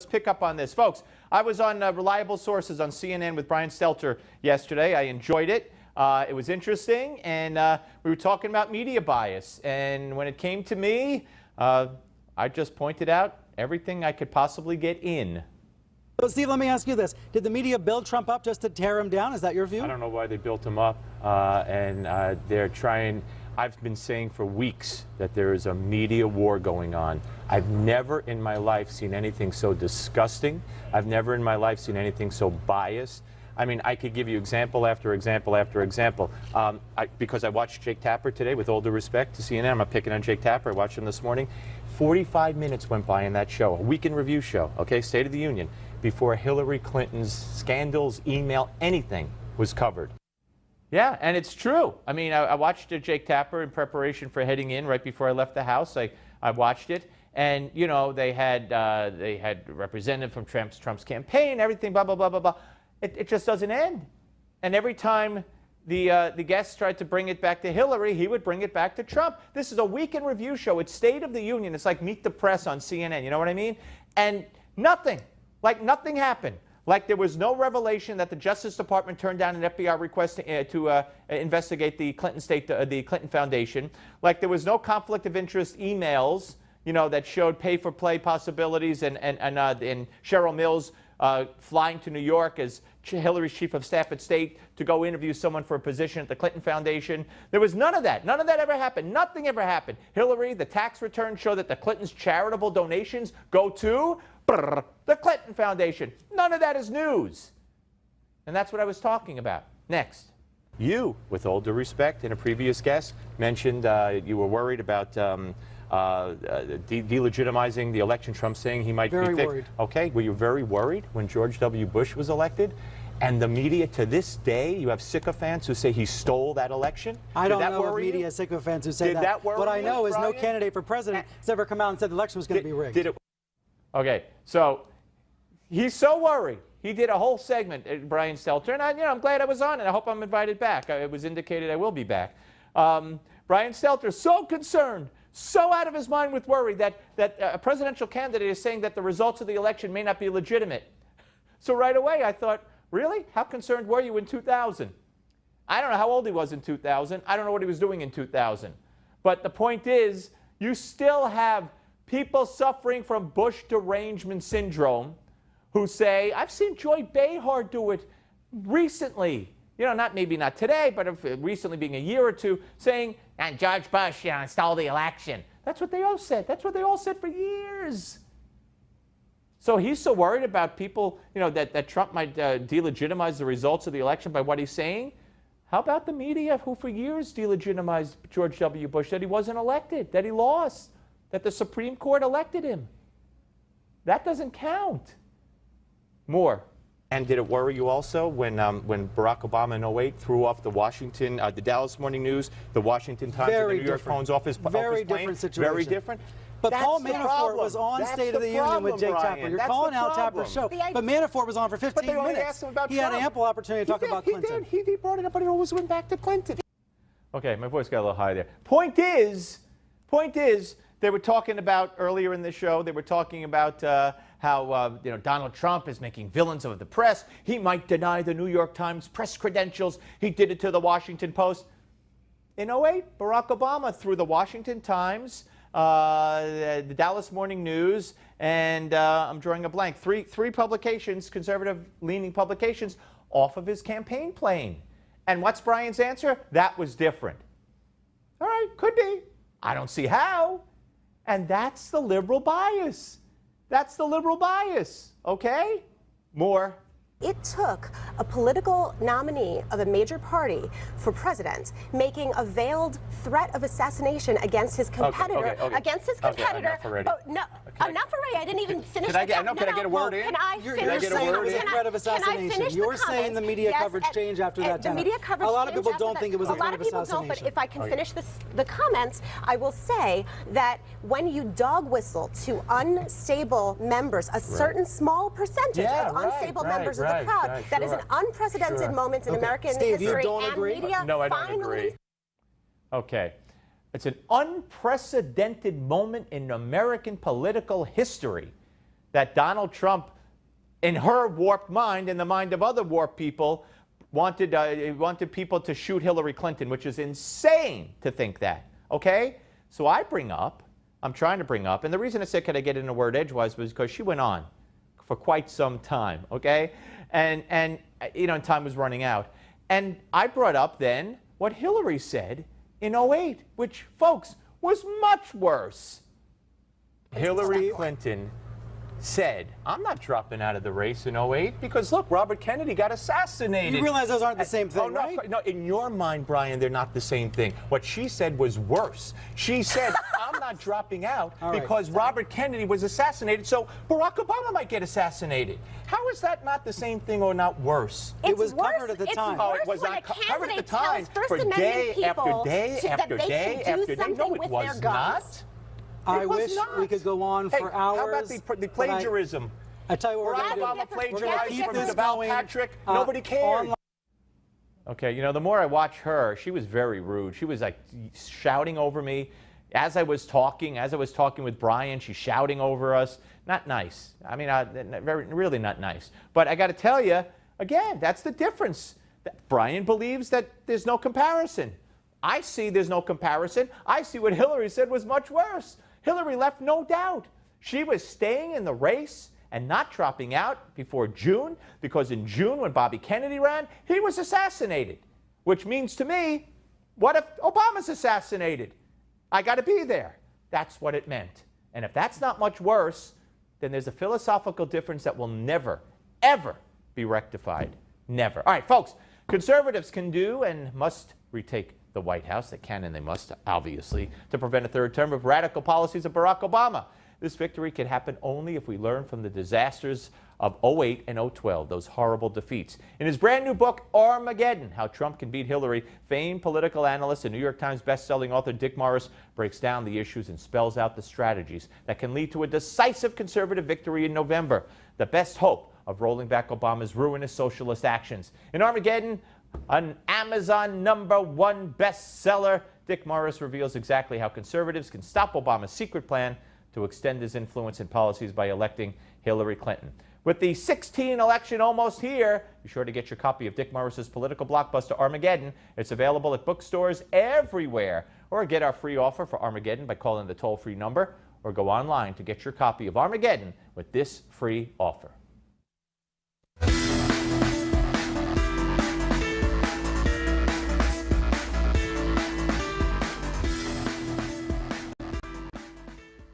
Let's pick up on this. Folks, I was on Reliable Sources on CNN with Brian Stelter yesterday. I enjoyed it. It was interesting, and we were talking about media bias. And when it came to me, I just pointed out everything I could possibly get in. So, Steve, let me ask you this. Did the media build Trump up just to tear him down? Is that your view? I don't know why they built him up, and they're trying. I've been saying for weeks that there is a media war going on. I've never in my life seen anything so disgusting. I've never in my life seen anything so biased. I mean, I could give you example after example after example. Because I watched Jake Tapper today, with all due respect to CNN, I'm not picking on Jake Tapper. I watched him this morning. 45 minutes went by in that show, a week in review show, okay, State of the Union, before Hillary Clinton's scandals, email, anything was covered. Yeah, and it's true. I mean, I watched Jake Tapper in preparation for heading in right before I left the house. I watched it, and you know they had representative from Trump's campaign, everything, blah blah blah blah blah. It just doesn't end. And every time the guests tried to bring it back to Hillary, he would bring it back to Trump. This is a week in review show. It's State of the Union. It's like Meet the Press on CNN. You know what I mean? And nothing, like nothing happened. Like there was no revelation that the Justice Department turned down an FBI request to investigate the the Clinton Foundation. Like there was no conflict of interest emails, you know, that showed pay-for-play possibilities, and Cheryl Mills flying to New York as Hillary's chief of staff at state to go interview someone for a position at the Clinton Foundation. There was none of that. None of that ever happened. Nothing ever happened. Hillary, the tax returns show that the Clintons' charitable donations go to the Clinton Foundation. None of that is news. And that's what I was talking about. Next. You, with all due respect, in a previous guest, mentioned you were worried about delegitimizing the election, Trump saying he might be fixed. Very worried. Okay, were you very worried when George W. Bush was elected? And the media, to this day, you have sycophants who say he stole that election? I don't know of media sycophants who say that. Did that worry you? What I know is no candidate for president has ever come out and said the election was going to be rigged. Okay, so he's so worried. He did a whole segment, Brian Stelter, and I'm glad I was on it. I hope I'm invited back. It was indicated I will be back. Brian Stelter, so concerned, so out of his mind with worry that a presidential candidate is saying that the results of the election may not be legitimate. So right away I thought, really? How concerned were you in 2000? I don't know how old he was in 2000. I don't know what he was doing in 2000. But the point is, you still have people suffering from Bush derangement syndrome who say, I've seen Joy Behar do it recently. You know, maybe not today, but recently being a year or two, saying, and George Bush, stole the election. That's what they all said. That's what they all said for years. So he's so worried about people, that Trump might delegitimize the results of the election by what he's saying. How about the media who for years delegitimized George W. Bush, that he wasn't elected, that he lost, that the Supreme Court elected him? That doesn't count. More. And did it worry you also when Barack Obama in 2008 threw off the Washington, the Dallas Morning News, the Washington Times, and the New York Times office Very different situation. Very different. But Paul Manafort was on State of the Union with Jake Tapper. You're calling out Tapper's show. But Manafort was on for 15 minutes. He had ample opportunity to talk about Clinton. He brought it up, but he always went back to Clinton. Okay, my voice got a little high there. Point is, they were talking about earlier in the show, they were talking about how Donald Trump is making villains of the press. He might deny the New York Times press credentials. He did it to the Washington Post. In 2008, Barack Obama threw the Washington Times, the Dallas Morning News, and I'm drawing a blank, three publications, conservative-leaning publications, off of his campaign plane. And what's Brian's answer? That was different. All right, could be. I don't see how. And that's the liberal bias. That's the liberal bias, okay? More. It took a political nominee of a major party for president making a veiled threat of assassination against his competitor. Against his competitor. I'm not for ready. I didn't even finish the comment. Can I get a word in? Can I You're saying it was a threat of assassination. You're saying the media coverage changed after that time. A lot of people don't think it was a threat of assassination. A lot of people don't, but if I can finish the comments, I will say that when you dog whistle to unstable members, a certain small percentage of unstable members of the crowd, that is an unprecedented moment in American history and media. No, I don't agree. Okay. It's an unprecedented moment in American political history that Donald Trump, in her warped mind, in the mind of other warped people, wanted people to shoot Hillary Clinton, which is insane to think that, okay? So I'm trying to bring up, and the reason I said could I get in a word edgewise was because she went on for quite some time, okay? And time was running out. And I brought up then what Hillary said in 2008, which, folks, was much worse. Hillary Clinton said, I'm not dropping out of the race in 2008 because, look, Robert Kennedy got assassinated. You realize those aren't the same thing, right? No, in your mind, Brian, they're not the same thing. What she said was worse. She said, I'm not dropping out because Robert Kennedy was assassinated, so Barack Obama might get assassinated. How is that not the same thing or not worse? It was covered at the time. Oh, it was not covered at the time for day after day after day after day. No, it was not. I wish we could go on for hours. How about the plagiarism? I tell you what, Barack Obama plagiarized from Deval Patrick. Nobody cared. Okay, the more I watch her, she was very rude. She was like shouting over me as I was talking with Brian. She's shouting over us. Not nice. I mean, really not nice. But I got to tell you, again, that's the difference. Brian believes that there's no comparison. I see there's no comparison. I see what Hillary said was much worse. Hillary left no doubt. She was staying in the race and not dropping out before June, because in June, when Bobby Kennedy ran, he was assassinated. Which means to me, what if Obama's assassinated? I got to be there. That's what it meant. And if that's not much worse, then there's a philosophical difference that will never, ever be rectified. Never. All right, folks, conservatives can do and must retake the White House. They can and they must, obviously, to prevent a third term of radical policies of Barack Obama. This victory can happen only if we learn from the disasters of 2008 and 2012, those horrible defeats. In his brand new book, Armageddon, How Trump Can Beat Hillary, famed political analyst and New York Times bestselling author Dick Morris breaks down the issues and spells out the strategies that can lead to a decisive conservative victory in November, the best hope of rolling back Obama's ruinous socialist actions. In Armageddon, an Amazon #1 bestseller, Dick Morris reveals exactly how conservatives can stop Obama's secret plan to extend his influence and policies by electing Hillary Clinton. With the 2016 election almost here, be sure to get your copy of Dick Morris's political blockbuster, Armageddon. It's available at bookstores everywhere. Or get our free offer for Armageddon by calling the toll-free number, or go online to get your copy of Armageddon with this free offer.